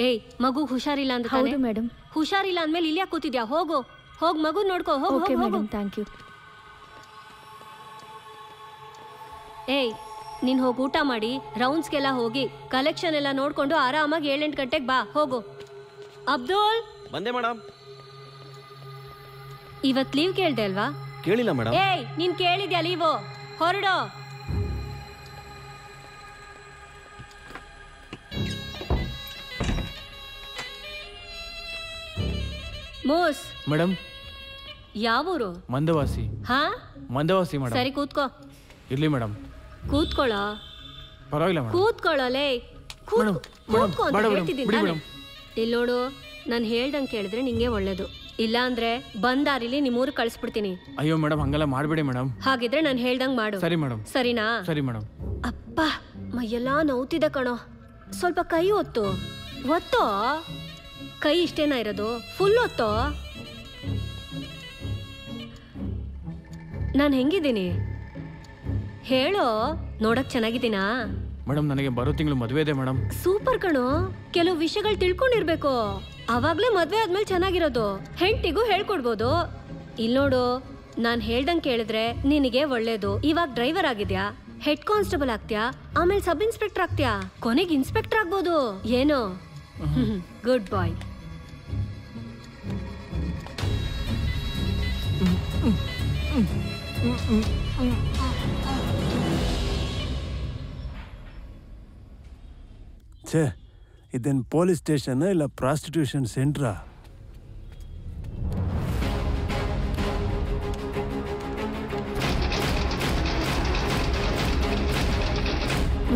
ಏಯ್ ಮಗು ಹುಷಾರಿಲ್ಲ ಅಂತ ಹೌದು ಮೇಡಮ್. ಹುಷಾರಿಲ್ಲ ಅಂದ್ಮೇಲೆ ಇಲ್ಲೇ ಕೂತಿದ್ಯಾ? ಹೋಗು ಹೋಗ್ ಮಗು ನೋಡ್ಕೋ. Okay madam, thank you. ಏಯ್ ನೀನ್ ಹೋಗಿ ಊಟ ಮಾಡಿ ರೌಂಡ್ಸ್ಗೆಲ್ಲ ಹೋಗಿ ಕಲೆಕ್ಷನ್ ಎಲ್ಲ ನೋಡ್ಕೊಂಡು ಆರಾಮಾಗಿ 7-8 ಗಂಟೆಗೆ ಬಾ. ಹೋಗು. ಅಬ್ದುಲ್ ಬಂದೆ ಮೇಡಮ್. ಇವತ್ ಲೀವ್ ಕೇಳ್ದೆ ಅಲ್ವಾ? ಕೇಳಿಲ್ಲ ಮೇಡಮ್. ಏಯ್ ನೀನ್ ಕೇಳಿದ್ಯಾ ಲೀವು? ಹೊರಡೋ. ಮೂಸ್ ಮೇಡಮ್. ಯಾವೂರು? ಮಂದವಾಸಿ. ಹಾ ಮಂದವಾಸಿ ಮೇಡಮ್. ಸರಿ ಕೂತ್ಕೋ. ಇರ್ಲಿ ಮೇಡಮ್. ಕೂತ್ಕೊಳ್ಳೋ. ಪರವಾಗಿಲ್ಲ ಮೇಡಮ್. ಕೂತ್ಕೊಳ್ಳೋಲೇ. ಕೂತ್ಕೋ ಅಂತ ಹೇಳ್ತಿದ್ದೀನಿ. ಇಲ್ಲಿ ನೋಡು, ನಾನು ಹೇಳ್ದಂಗೆ ಕೇಳಿದ್ರೆ ನಿಂಗೆ ಒಳ್ಳೇದು. ಇಲ್ಲ ಅಂದ್ರೆ ಬಂದಾರಿಲಿ ನಿಮ್ಮೂರು ಕಳಿಸ್ಬಿಡ್ತೀನಿ. ಅಯ್ಯೋ ಮೇಡಮ್, ಹಂಗೆಲ್ಲ ಮಾಡಬೇಡಿ ಮೇಡಮ್. ಹಾಗಿದ್ರೆ ನಾನು ಹೇಳ್ದಂಗೆ ಮಾಡು. ಸರಿ ಮೇಡಮ್. ಸರಿನಾ? ಸರಿ ಮೇಡಮ್. ಅಪ್ಪ ಮೈಯೆಲ್ಲ ನೋವ್ತಿದೆ ಕಣೋ. ಸ್ವಲ್ಪ ಕೈ ಒತ್ತೋ. ಕೈ ಇಷ್ಟೇನಾ ಇರೋದು? ಫುಲ್ ಒತ್ತೋ. ನಾನು ಹೆಂಗಿದ್ದೀನಿ ಹೇಳೋ. ನೋಡಕ್ ಚೆನ್ನಾಗಿದ್ದೀನಾ? ಮೇಡಮ್ ನನಗೆ ಬರೋ ತಿಂಗಳು ಮದುವೆ ಇದೆ ಮೇಡಮ್. ಸೂಪರ್ ಕಣೋ. ಕೆಲವು ವಿಷಯಗಳು ತಿಳ್ಕೊಂಡಿರ್ಬೇಕು. ಅವಾಗ್ಲೇ ಮದ್ವೆ ಆದ್ಮೇಲೆ ಚೆನ್ನಾಗಿರೋದು. ಹೆಂಡತಿಗೂ ಹೇಳ್ಕೊಡ್ಬೋದು. ಇಲ್ಲಿ ನೋಡು, ನಾನ್ ಹೇಳ್ದಂಗೆ ಕೇಳಿದ್ರೆ ನಿನಗೆ ಒಳ್ಳೇದು. ಇವಾಗ ಡ್ರೈವರ್ ಆಗಿದ್ಯಾ, ಹೆಡ್ ಕಾನ್ಸ್ಟೇಬಲ್ ಆಗ್ತ್ಯಾ, ಆಮೇಲೆ ಸಬ್ ಇನ್ಸ್ಪೆಕ್ಟರ್ ಆಗ್ತ್ಯಾ, ಕೊನೆಗೆ ಇನ್ಸ್ಪೆಕ್ಟರ್ ಆಗ್ಬೋದು. ಏನೋ ಗುಡ್ ಬಾಯ್. ಛೇ, ಇದೇನು ಪೊಲೀಸ್ ಸ್ಟೇಷನ್ ಇಲ್ಲ ಪ್ರಾಸ್ಟಿಟ್ಯೂಷನ್ ಸೆಂಟ್ರಾ?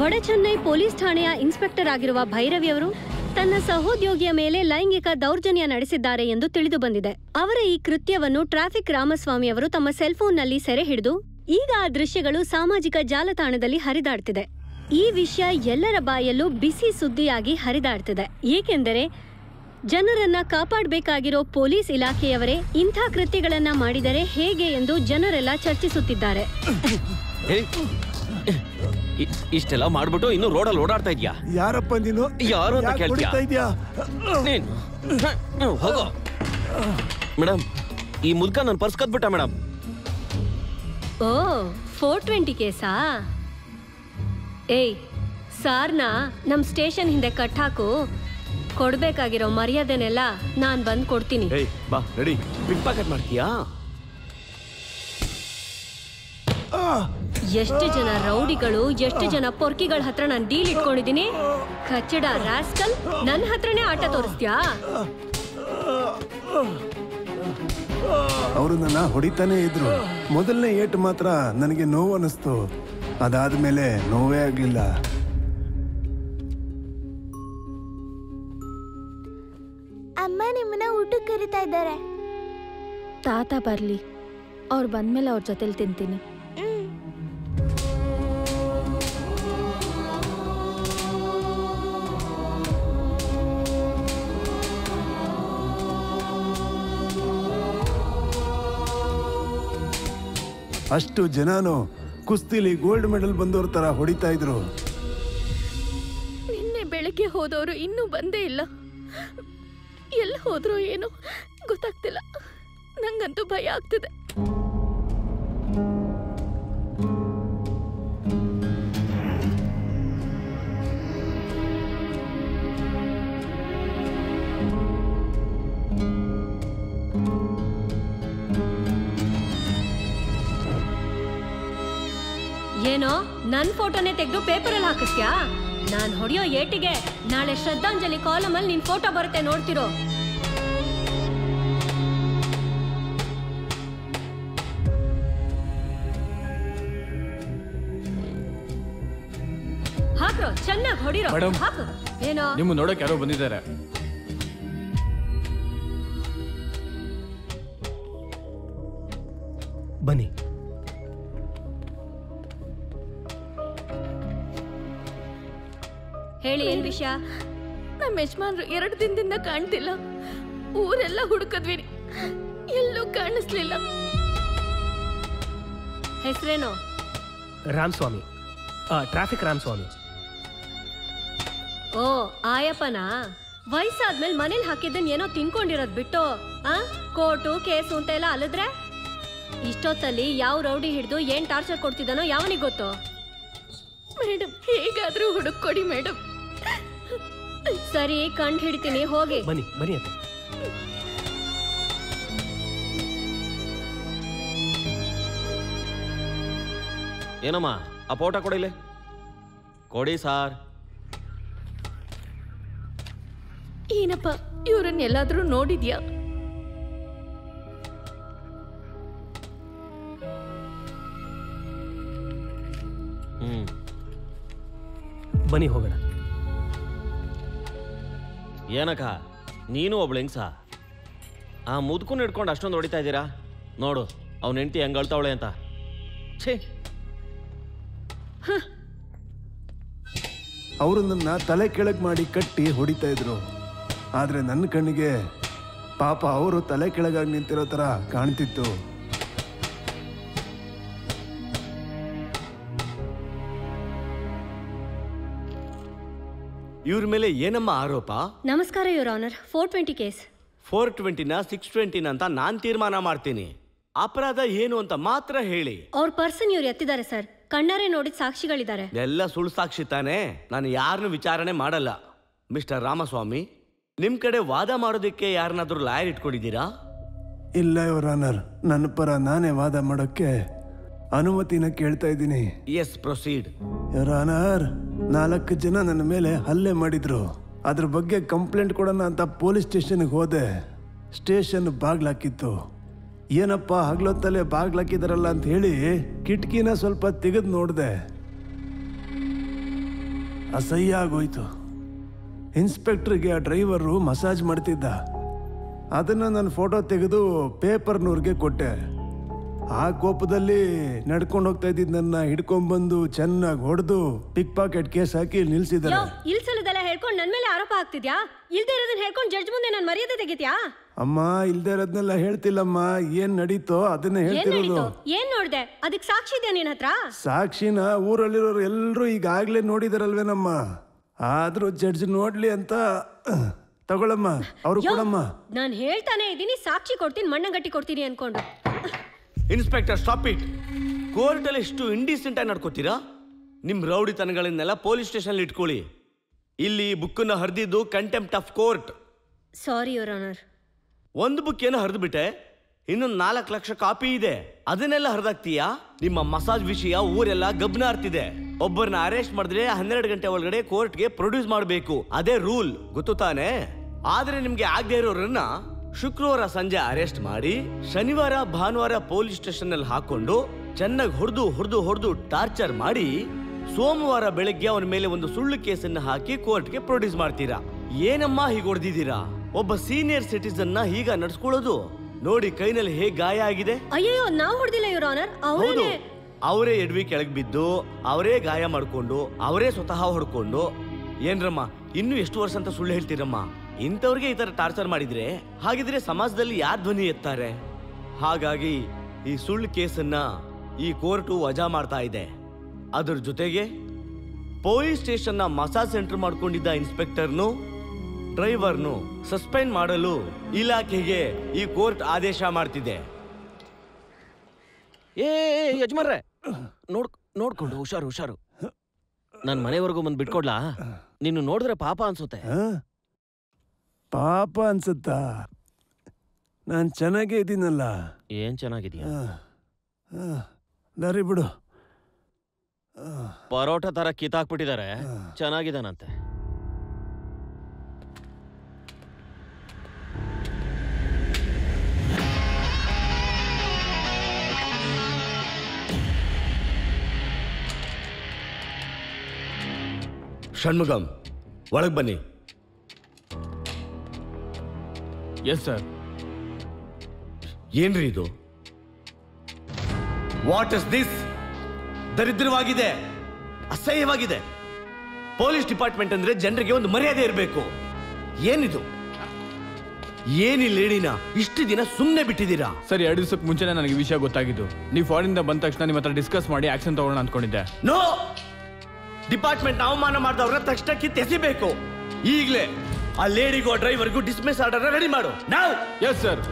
ವಡಚೆನ್ನೈ ಪೊಲೀಸ್ ಠಾಣೆಯ ಇನ್ಸ್ಪೆಕ್ಟರ್ ಆಗಿರುವ ಭೈರವಿ ಅವರು ತನ್ನ ಸಹೋದ್ಯೋಗಿಯ ಮೇಲೆ ಲೈಂಗಿಕ ದೌರ್ಜನ್ಯ ನಡೆಸಿದ್ದಾರೆ ಎಂದು ತಿಳಿದು ಬಂದಿದೆ. ಅವರ ಈ ಕೃತ್ಯವನ್ನು ಟ್ರಾಫಿಕ್ ರಾಮಸ್ವಾಮಿ ಅವರು ತಮ್ಮ ಸೆಲ್ಫೋನ್ನಲ್ಲಿ ಸೆರೆ ಹಿಡಿದು ಈಗ ಆ ದೃಶ್ಯಗಳು ಸಾಮಾಜಿಕ ಜಾಲತಾಣದಲ್ಲಿ ಹರಿದಾಡ್ತಿದೆ. ಈ ವಿಷಯ ಎಲ್ಲರ ಬಾಯಲ್ಲೂ ಬಿಸಿ ಸುದ್ದಿಯಾಗಿ ಹರಿದಾಡ್ತಿದೆ. ಏಕೆಂದರೆ ಜನರನ್ನ ಕಾಪಾಡಬೇಕಾಗಿರೋ ಪೊಲೀಸ್ ಇಲಾಖೆಯವರೇ ಇಂಥ ಕೃತ್ಯಗಳನ್ನ ಮಾಡಿದರೆ ಹೇಗೆ ಎಂದು ಜನರೆಲ್ಲ ಚರ್ಚಿಸುತ್ತಿದ್ದಾರೆ. ಇಷ್ಟೆಲ್ಲ ಮಾಡ್ಬಿಟ್ಟು ಇನ್ನು ರೋಡಲ್ಲಿ ಓಡಾಡ್ತಾ ಇದ್ಯಾ? ಯಾರಪ್ಪ ನೀನು? ಯಾರು ಅಂತ ಕೇಳ್ತೀಯಾ? ಹೋಗೋ ಮೇಡಮ್. ಈ ಮುಲ್ಕ ನನ್ನ ಪರ್ಸ್ ಕದ್ಬಿಟ್ಟ ಮೇಡಮ್. ಓ 420 ಕೇಸಾ? ಏಯ್ ಸಾರ್ನ ನಮ್ ಸ್ಟೇಷನ್ ಹಿಂದೆ ಕಟ್ಟಾಕು. ಕೊಡ್ಬೇಕಾಗಿರೋ ಮರ್ಯಾದೆನೆಲ್ಲ ನಾನ್ ಬಂದ್ ಕೊಡ್ತೀನಿ. ಬಾ ರೆಡಿ. ಪಿಕ್ ಪಾಕೆಟ್ ಮಾಡ್ತೀಯಾ? ಎಷ್ಟು ಜನ ರೌಡಿಗಳು, ಎಷ್ಟು ಜನ ಪೊರ್ಕಿಗಳ ಹತ್ರ ನಾನು ಡೀಲ್ ಇಟ್ಕೊಂಡಿದ್ದೀನಿ. ಕಚ್ಚಡ ರಾಸ್ಕಲ್, ನನ್ನ ಹತ್ರನೇ ಆಟ ತೋರಿಸ್ತೀಯಾ? ಅವರು ನನ್ನ ಹೊಡಿತಾನೆ ಇದ್ರು. ಮೊದಲನೇ ಏಟು ಮಾತ್ರ ನನಗೆ ನೋವು ಅನಿಸ್ತು. ಅದಾದ್ಮೇಲೆ ನೋವೇ ಆಗ್ಲಿಲ್ಲ. ಅಮ್ಮ ನಿಮ್ಮನ್ನ ಊಟಕ್ಕೆ ಕರೀತಾ ಇದ್ದಾರೆ. ತಾತ ಬರ್ಲಿ, ಅವ್ರು ಬಂದ್ಮೇಲೆ ಅವ್ರ ಜೊತೆಲಿ ತಿಂತೀನಿ. ಅಷ್ಟು ಜನನು ಕುಸ್ತಿಲಿ ಗೋಲ್ಡ್ ಮೆಡಲ್ ಬಂದವ್ರ ತರ ಹೊಡಿತಾ ಇದ್ರು. ನಿನ್ನೆ ಬೆಳಗ್ಗೆ ಹೋದವರು ಇನ್ನೂ ಬಂದೇ ಇಲ್ಲ. ಎಲ್ಲ ಹೋದ್ರು ಏನೋ ಗೊತ್ತಾಗ್ತಿಲ್ಲ. ನಂಗಂತೂ ಭಯ ಆಗ್ತಿದೆ. ಏನೋ ನನ್ ಫೋಟೋನೇ ತೆಗೆದು ಪೇಪರಲ್ಲಿ ಹಾಕಿಸ್ತ್ಯಾ? ನಾನ್ ಹೊಡೆಯೋ ಏಟಿಗೆ ನಾಳೆ ಶ್ರದ್ಧಾಂಜಲಿ ಕಾಲಮಲ್ಲಿ ನಿನ್ ಫೋಟೋ ಬರುತ್ತೆ, ನೋಡ್ತಿರೋ. ಹಾಕ್ರೋ, ಚೆನ್ನಾಗಿ ಹೊಡಿರೋ. ಹಾಕು. ಏನೋ ನಿಮ್ಮ ನೋಡಕ್ಕೆ ಯಾರೋ ಬಂದಿದ್ದಾರೆ. ಬನ್ನಿ. ಹೇಳಿ, ಏನ್ ವಿಷಯ? ನಮ್ಮ ಯಜಮಾನ್ರು 2 ದಿನದಿಂದ ಕಾಣ್ತಿಲ್ಲ. ಊರೆಲ್ಲ ಹುಡುಕದ್ವಿ, ಎಲ್ಲೂ ಕಾಣಿಸ್ಲಿಲ್ಲ. ಹೆಸರೇನು? ರಾಮಸ್ವಾಮಿ, ಟ್ರಾಫಿಕ್ ರಾಮಸ್ವಾಮಿ. ಓ ಆಯಪ್ಪನಾ? ವಯಸ್ಸಾದ್ಮೇಲೆ ಮನೇಲಿ ಹಾಕಿದ್ದನ್ ಏನೋ ತಿನ್ಕೊಂಡಿರೋದ್ ಬಿಟ್ಟು ಕೋರ್ಟು ಕೇಸು ಅಂತ ಎಲ್ಲ ಅಲ್ಲದ್ರೆ ಇಷ್ಟೊತ್ತಲ್ಲಿ ಯಾವ ರೌಡಿ ಹಿಡಿದು ಏನ್ ಟಾರ್ಚರ್ ಕೊಡ್ತಿದ್ದಾನೋ ಯಾವನಿಗೆ ಗೊತ್ತು. ಮೇಡಮ್ ಹೇಗಾದ್ರೂ ಹುಡುಕೊಡಿ ಮೇಡಮ್. ಸರಿ ಕಂಡು ಹಿಡಿತೀನಿ, ಹೋಗಿ. ಬನ್ನಿ ಬನ್ನಿ ಅತ್ತೆ. ಏನಮ್ಮ ಆ ಫೋಟೋ ಕೊಡಿಲೆ. ಕೊಡಿ ಸಾರ್. ಏನಪ್ಪ ಇವ್ರನ್ನೆಲ್ಲಾದ್ರೂ ನೋಡಿದ್ಯಾ? ಬನ್ನಿ ಹೋಗೋಣ. ಏನಕ್ಕ ನೀನು ಒಬ್ಳು ಹೆಂಗ್ಸ ಆ ಮುದ್ಕೊಂಡು ಹಿಡ್ಕೊಂಡು ಅಷ್ಟೊಂದು ಹೊಡಿತಾ ಇದ್ದೀರಾ? ನೋಡು ಅವ್ನ ಹೆಂಡತಿ ಹೆಂಗ್ ಅಳ್ತಾವಳೆ ಅಂತ. ಛೇ, ಅವರು ನನ್ನ ತಲೆ ಕೆಳಗೆ ಮಾಡಿ ಕಟ್ಟಿ ಹೊಡಿತಾ ಇದ್ರು. ಆದ್ರೆ ನನ್ನ ಕಣ್ಣಿಗೆ ಪಾಪ ಅವರು ತಲೆ ಕೆಳಗಾಗಿ ನಿಂತಿರೋ ತರ ಕಾಣ್ತಿತ್ತು. ಇವ್ರ ಮೇಲೆ ಏನಮ್ಮ ಆರೋಪ? ನಮಸ್ಕಾರ ಯುವರ್ ಆನರ್. 420 ಕೇಸ್. 420ನ 620 ಅಂತ ನಾನ್ ತೀರ್ಮಾನ ಮಾಡ್ತೀನಿ. ಅಪರಾಧ ಏನು ಅಂತ ಮಾತ್ರ ಹೇಳಿ. ಅವ್ರ ಪರ್ಸನ್ ಇವ್ರು ಎತ್ತಿದ್ದಾರೆ ಸರ್. ಕಣ್ಣಾರೆ ನೋಡಿದ ಸಾಕ್ಷಿಗಳಿದ್ದಾರೆ. ಎಲ್ಲ ಸುಳ್ಳು ಸಾಕ್ಷಿ ತಾನೆ. ನಾನು ಯಾರನ್ನು ವಿಚಾರಣೆ ಮಾಡಲ್ಲ. ಮಿಸ್ಟರ್ ರಾಮಸ್ವಾಮಿ, ನಿಮ್ ಕಡೆ ವಾದ ಮಾಡೋದಕ್ಕೆ ಯಾರನ್ನಾದ್ರೂ ಲಾಯರ್ ಇಟ್ಕೊಂಡಿದ್ದೀರಾ? ಇಲ್ಲ ಯುವರ್ ಆನರ್, ನನ್ನ ಪರ ನಾನೇ ವಾದ ಮಾಡೋಕ್ಕೆ ಅನುಮತಿನ ಕೇಳ್ತಾ ಇದ್ದೀನಿ. S, proceed. ಯುವರ್ ಆನರ್, 4 ಜನ ನನ್ನ ಮೇಲೆ ಹಲ್ಲೆ ಮಾಡಿದ್ರು. ಅದ್ರ ಬಗ್ಗೆ ಕಂಪ್ಲೇಂಟ್ ಕೊಡೋಣ ಅಂತ ಪೊಲೀಸ್ ಸ್ಟೇಷನ್ಗೆ ಹೋದೆ. ಸ್ಟೇಷನ್ ಬಾಗ್ಲಾಕಿತ್ತು. ಏನಪ್ಪ ಹಗ್ಲೊತ್ತಲ್ಲೇ ಬಾಗ್ಲಾಕಿದಾರಲ್ಲ ಅಂತ ಹೇಳಿ ಕಿಟಕಿನ ಸ್ವಲ್ಪ ತೆಗೆದು ನೋಡಿದೆ. ಅಸಹ್ಯ ಆಗೋಯ್ತು. ಇನ್ಸ್ಪೆಕ್ಟರ್ಗೆ ಆ ಡ್ರೈವರು ಮಸಾಜ್ ಮಾಡ್ತಿದ್ದ. ಅದನ್ನ ನಾನು ಫೋಟೋ ತೆಗೆದು ಪೇಪರ್ನವ್ರಿಗೆ ಕೊಟ್ಟೆ. ಆ ಕೋಪದಲ್ಲಿ ನಡ್ಕೊಂಡು ಹೋಗ್ತಾ ಇದ್ದಿದ್ ನನ್ನ ಹಿಡ್ಕೊಂಡ್ಬಂದು ಚೆನ್ನಾಗಿ ಹೊಡೆದು ಪಿಕ್ ಪಾಕೆಟ್ ಕೇಸ್ ಹಾಕಿ ನಿಲ್ಸಿದ್ದಾರೆ. ಇಲ್ಸಲದೆಲ್ಲ ಹೇಳ್ಕೊಂಡು ನನ್ ಮೇಲೆ ಆರೋಪ ಆಗ್ತಿದ್ಯಾ? ಇಲ್ದೇ ಇರೋದನ್ನ ಹೇಳ್ಕೊಂಡು ಜಡ್ಜ್ ಮುಂದೆ ನಾನು ಮರ್ಯಾದೆ ತೆಗಿತ್ಯಾ? ಅಮ್ಮ, ಇಲ್ದೇ ಇರೋದ್ನೆಲ್ಲ ಹೇಳ್ತಿಲ್ಲಮ್ಮ. ಏನ್ ನಡೀತೋ ಅದನ್ನೇ ಹೇಳ್ತಿರೋದು. ಏನ್ ನೋಡ್ದೆ? ಅದಕ್ಕೆ ಸಾಕ್ಷಿ ಇದೆಯಾ ನಿನ್ ಹತ್ರ? ಸಾಕ್ಷಿನ ಊರಲ್ಲಿರೋರು ಎಲ್ಲರೂ ಈಗಾಗ್ಲೇ ನೋಡಿದಾರಲ್ವೇನಮ್ಮ. ಆದ್ರೂ ಜಡ್ಜ್ ನೋಡ್ಲಿ ಅಂತ ತಗೊಳಮ್ಮ, ಅವ್ರು ಕೊಡಮ್ಮ. ನಾನು ಹೇಳ್ತಾನೆ ಇದೀನಿ, ಸಾಕ್ಷಿ ಕೊಡ್ತೀನಿ, ಮಣ್ಣಗಟ್ಟಿ ಕೊಡ್ತೀನಿ ಅನ್ಕೊಂಡು. Inspector, stop it. ಕೋರ್ಟಲ್ಲಿ ಎಷ್ಟು ಇಂಡಿಸೆಂಟ್ ಆಗಿ ನಡ್ಕೋತೀರಾ? ನಿಮ್ ರೌಡಿತನಗಳನ್ನೆಲ್ಲ ಪೊಲೀಸ್ ಸ್ಟೇಷನ್ ಇಟ್ಕೊಳ್ಳಿ. ಇಲ್ಲಿ ಬುಕ್ಕನ್ನು ಹರಿದಿದ್ದು contempt of court. Sorry your honour. ಒಂದು ಬುಕ್ ಏನೋ ಹರಿದು ಬಿಟ್ಟೆ, ಇನ್ನೊಂದು 4 ಲಕ್ಷ ಕಾಪಿ ಇದೆ. ಅದನ್ನೆಲ್ಲ ಹರಿದಾಕ್ತೀಯಾ? ನಿಮ್ಮ ಮಸಾಜ್ ವಿಷಯ ಊರೆಲ್ಲ ಗಬ್ನ ಆರ್ತಿದೆ. ಒಬ್ಬರನ್ನ ಅರೆಸ್ಟ್ ಮಾಡಿದ್ರೆ 12 ಗಂಟೆ ಒಳಗಡೆ ಕೋರ್ಟ್ಗೆ ಪ್ರೊಡ್ಯೂಸ್ ಮಾಡಬೇಕು. ಅದೇ ರೂಲ್, ಗೊತ್ತು ತಾನೆ? ಆದ್ರೆ ನಿಮ್ಗೆ ಆಗದೆ ಇರೋರನ್ನ ಶುಕ್ರವಾರ ಸಂಜೆ ಅರೆಸ್ಟ್ ಮಾಡಿ ಶನಿವಾರ ಭಾನುವಾರ ಪೊಲೀಸ್ ಸ್ಟೇಷನ್ ಅಲ್ಲಿ ಹಾಕೊಂಡು ಚೆನ್ನಾಗಿ ಹೊಡೆದು ಟಾರ್ಚರ್ ಮಾಡಿ ಸೋಮವಾರ ಬೆಳಗ್ಗೆ ಅವನ ಮೇಲೆ ಒಂದು ಸುಳ್ಳು ಕೇಸನ್ನ ಹಾಕಿ ಕೋರ್ಟ್ಗೆ ಪ್ರೊಡ್ಯೂಸ್ ಮಾಡ್ತೀರಾ. ಏನಮ್ಮ ಹೀಗೆ ಹೊಡೆದಿದ್ದೀರಾ? ಒಬ್ಬ ಸೀನಿಯರ್ ಸಿಟಿಸನ್ ನ ಹೀಗ ನಡ್ಸ್ಕೊಳ್ಳೋದು? ನೋಡಿ ಕೈನಲ್ಲಿ ಹೇಗೆ ಗಾಯ ಆಗಿದೆ. ಅಯ್ಯೋ, ನಾವು ಹೊಡೆದಿಲ್ಲ ಯುವರ್ ಆನರ್. ಹೌದು, ಅವರೇ ಎಡ್ವಿ ಕೆಳಗೆ ಬಿದ್ದು ಅವರೇ ಗಾಯ ಮಾಡ್ಕೊಂಡು ಅವರೇ ಸ್ವತಃ ಹೊಡ್ಕೊಂಡು. ಏನ್ರಮ್ಮ, ಇನ್ನು ಎಷ್ಟು ವರ್ಷ ಅಂತ ಸುಳ್ಳು ಹೇಳ್ತೀರಮ್ಮ? ಇಂಥವ್ರಿಗೆ ಈ ತರ ಟಾರ್ಚರ್ ಮಾಡಿದ್ರೆ ಹಾಗಿದ್ರೆ ಸಮಾಜದಲ್ಲಿ ಯಾರ್ ಧ್ವನಿ ಎತ್ತಾರೆ? ಹಾಗಾಗಿ ಈ ಸುಳ್ಳು ಕೇಸನ್ನ ಈ ಕೋರ್ಟು ವಜಾ ಮಾಡ್ತಾ ಇದೆ. ಅದ್ರ ಜೊತೆಗೆ ಪೊಲೀಸ್ ಸ್ಟೇಷನ್ ನ ಮಸಾಜ್ ಸೆಂಟರ್ ಮಾಡ್ಕೊಂಡಿದ್ದ ಇನ್ಸ್ಪೆಕ್ಟರ್ನು ಡ್ರೈವರ್ನು ಸಸ್ಪೆಂಡ್ ಮಾಡಲು ಇಲಾಖೆಗೆ ಈ ಕೋರ್ಟ್ ಆದೇಶ ಮಾಡ್ತಿದೆ. ಏ ಯಜಮಾನ್ರೆ, ನೋಡ್ಕೊಂಡು ಹುಷಾರು. ನನ್ ಮನೆವರೆಗೂ ಬಂದು ಬಿಟ್ಕೊಡ್ಲಾ? ನೀನು ನೋಡಿದ್ರೆ ಪಾಪ ಅನ್ಸುತ್ತೆ. ಪಾಪ ಅನ್ಸುತ್ತಾ? ನಾನ್ ಚೆನ್ನಾಗೇ ಇದ್ದೀನಲ್ಲ. ಏನ್ ಚೆನ್ನಾಗಿದ್ಯಾ? ದಾರಿ ಬಿಡು. ಪರೋಟ ತರ ಕಿತ್ತಾಕ್ಬಿಟ್ಟಿದ್ದಾರೆ. ಚೆನ್ನಾಗಿದ್ದಾನಂತೆ. ಷಣ್ಮುಗಂ, ಒಳಗ್ ಬನ್ನಿ. Yes sir. ಏನ್ರಿ ಇದು? What is this? ದರಿದ್ರವಾಗಿದೆ, ಅಸಹ್ಯವಾಗಿದೆ. ಪೊಲೀಸ್ ಡಿಪಾರ್ಟ್ಮೆಂಟ್ ಅಂದ್ರೆ ಜನರಿಗೆ ಒಂದು ಮರ್ಯಾದೆ ಇರಬೇಕು. ಏನಿದು? ಏನಿ ಲೇಡಿನ ಇಷ್ಟು ದಿನ ಸುಮ್ಮನೆ ಬಿಟ್ಟಿದ್ದೀರಾ? ಸರ್, 2 ದಿವಸಕ್ಕೆ ಮುಂಚೆನೇ ನನಗೆ ವಿಷಯ ಗೊತ್ತಾಗಿದ್ದು. ನೀವು ಫಾರಿನಿಂದ ಬಂದ ತಕ್ಷಣ ನಿಮ್ಮ ಹತ್ರ ಡಿಸ್ಕಸ್ ಮಾಡಿ ಆಕ್ಷನ್ ತಗೊಳ್ಳೋಣ ಅನ್ಕೊಂಡಿದ್ದೆ. ನೋ, ಡಿಪಾರ್ಟ್ಮೆಂಟ್ ಅವಮಾನ ಮಾಡಿದವ್ರ ತಕ್ಷಣ ಕಿತ್ತು ಎಸಿಬೇಕು. ಈಗಲೇ ಆ ಲೇಡಿಗೂ ಆ ಡ್ರೈವರ್ಗೂ ಡಿಸ್ಮಿಸ್ ಆರ್ಡರ್ ರೆಡಿ ಮಾಡು ನಾವು. Yes sir.